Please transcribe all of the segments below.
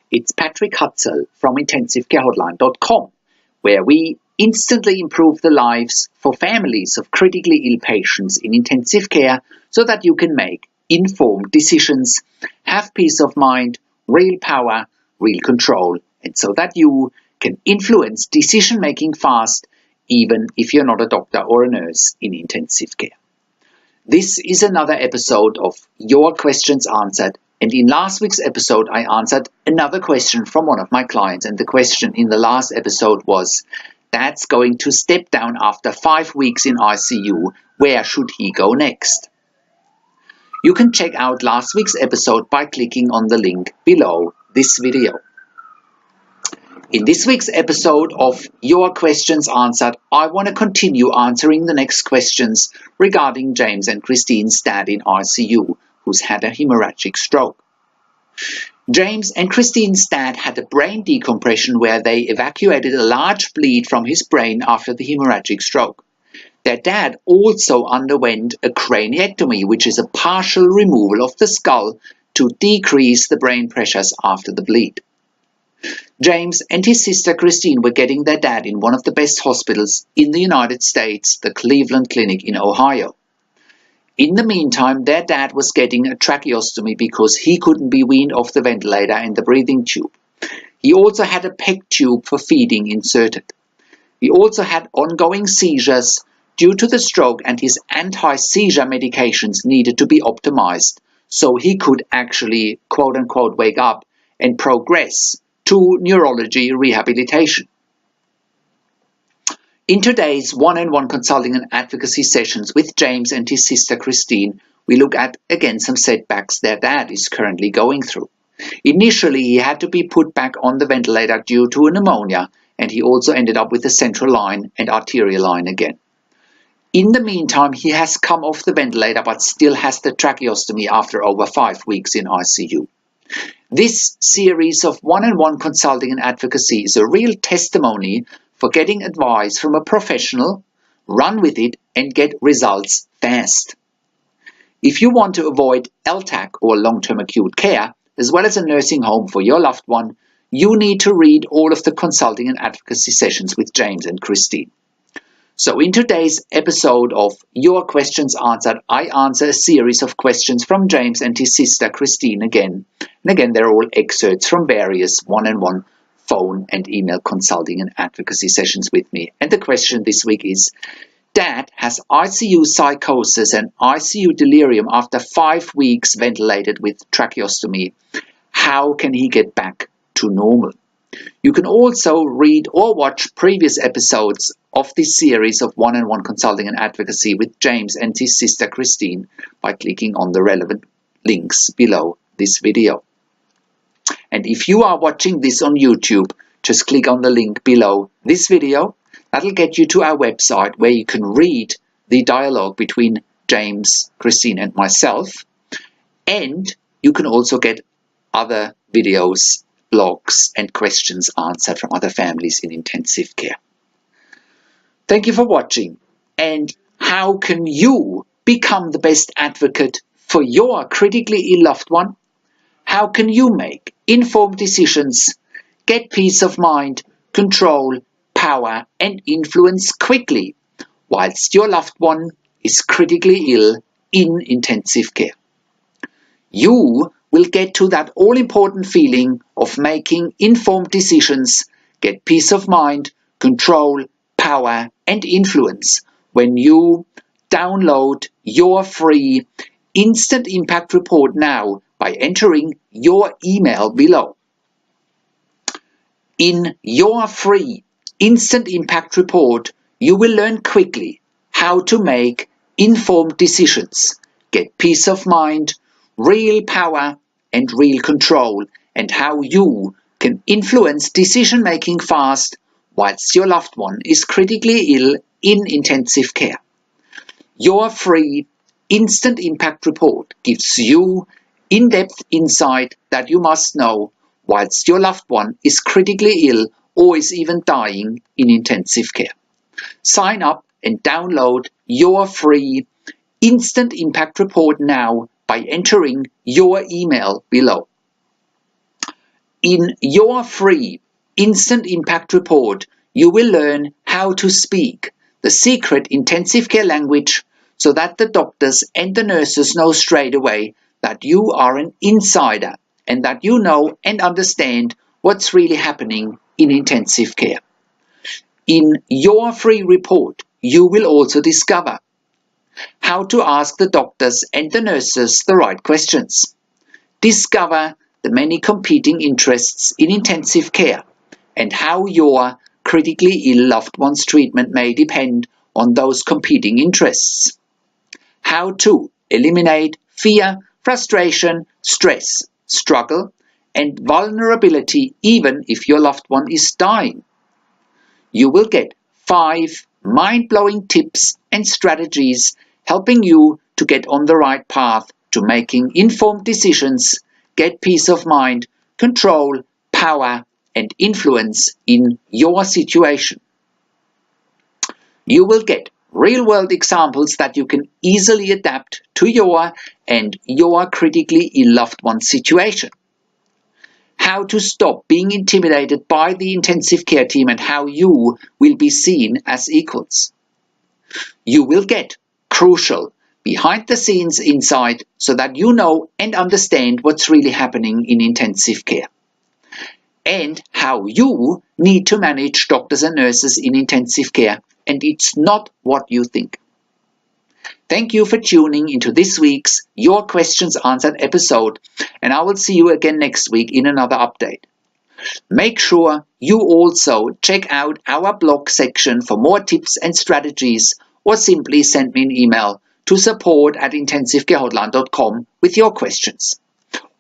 It's Patrick Hutzel from IntensiveCareHotline.com, where we instantly improve the lives for families of critically ill patients in intensive care so that you can make informed decisions, have peace of mind, real power, real control, and so that you can influence decision-making fast, even if you're not a doctor or a nurse in intensive care. This is another episode of Your Questions Answered, and in last week's episode I answered another question from one of my clients, and the question in the last episode was, Dad's going to step down after 5 weeks in ICU, where should he go next? You can check out last week's episode by clicking on the link below this video. In this week's episode of Your Questions Answered, I want to continue answering the next questions regarding James and Christine's dad in ICU, who's had a hemorrhagic stroke. James and Christine's dad had a brain decompression where they evacuated a large bleed from his brain after the hemorrhagic stroke. Their dad also underwent a craniectomy, which is a partial removal of the skull to decrease the brain pressures after the bleed. James and his sister Christine were getting their dad in one of the best hospitals in the United States, the Cleveland Clinic in Ohio. In the meantime, their dad was getting a tracheostomy because he couldn't be weaned off the ventilator and the breathing tube. He also had a PEG tube for feeding inserted. He also had ongoing seizures due to the stroke, and his anti-seizure medications needed to be optimized so he could actually quote-unquote wake up and progress to neurology rehabilitation. In today's one-on-one consulting and advocacy sessions with James and his sister Christine, we look at again some setbacks their dad is currently going through. Initially, he had to be put back on the ventilator due to a pneumonia, and he also ended up with a central line and arterial line again. In the meantime, he has come off the ventilator but still has the tracheostomy after over 5 weeks in ICU. This series of one-on-one consulting and advocacy is a real testimony for getting advice from a professional, run with it, and get results fast. If you want to avoid LTAC or long-term acute care, as well as a nursing home for your loved one, you need to read all of the consulting and advocacy sessions with James and Christine. So in today's episode of Your Questions Answered, I answer a series of questions from James and his sister Christine again. And again, they're all excerpts from various one-on-one phone and email consulting and advocacy sessions with me. And the question this week is, Dad has ICU psychosis and ICU delirium after 5 weeks ventilated with tracheostomy. How can he get back to normal? You can also read or watch previous episodes of this series of one-on-one consulting and advocacy with James and his sister Christine by clicking on the relevant links below this video. And if you are watching this on YouTube, just click on the link below this video. That'll get you to our website where you can read the dialogue between James, Christine and myself. And you can also get other videos, blogs and questions answered from other families in intensive care. Thank you for watching. And how can you become the best advocate for your critically ill loved one? How can you make informed decisions, get peace of mind, control, power and influence quickly whilst your loved one is critically ill in intensive care? You will get to that all-important feeling of making informed decisions, get peace of mind, control, power and influence when you download your free Instant Impact Report now by entering your email below. In your free Instant Impact Report, you will learn quickly how to make informed decisions, get peace of mind, real power and real control, and how you can influence decision-making fast whilst your loved one is critically ill in intensive care. Your free Instant Impact Report gives you in-depth insight that you must know whilst your loved one is critically ill or is even dying in intensive care. Sign up and download your free Instant Impact Report now by entering your email below. In your free instant impact report, you will learn how to speak the secret intensive care language so that the doctors and the nurses know straight away that you are an insider and that you know and understand what's really happening in intensive care. In your free report, you will also discover how to ask the doctors and the nurses the right questions. Discover the many competing interests in intensive care and how your critically ill loved one's treatment may depend on those competing interests. How to eliminate fear, frustration, stress, struggle, and vulnerability even if your loved one is dying. You will get 5 mind-blowing tips and strategies helping you to get on the right path to making informed decisions, get peace of mind, control, power, and influence in your situation. You will get real-world examples that you can easily adapt to your and your critically ill loved one's situation. How to stop being intimidated by the intensive care team and how you will be seen as equals. You will get crucial behind-the-scenes insight so that you know and understand what's really happening in intensive care, and how you need to manage doctors and nurses in intensive care, and it's not what you think. Thank you for tuning into this week's Your Questions Answered episode, and I will see you again next week in another update. Make sure you also check out our blog section for more tips and strategies, or simply send me an email to support@intensivecarehotline.com with your questions.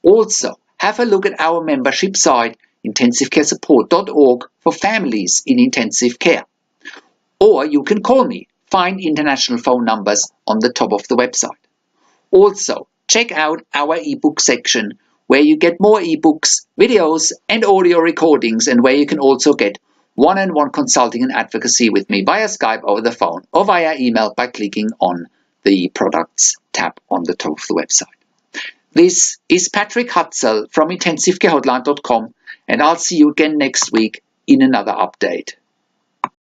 Also, have a look at our membership site, intensivecaresupport.org, for families in intensive care. Or you can call me. Find international phone numbers on the top of the website. Also, check out our ebook section where you get more ebooks, videos, and audio recordings, and where you can also get one-on-one consulting and advocacy with me via Skype, over the phone, or via email by clicking on the products tab on the top of the website. This is Patrick Hutzel from intensivecarehotline.com, and I'll see you again next week in another update.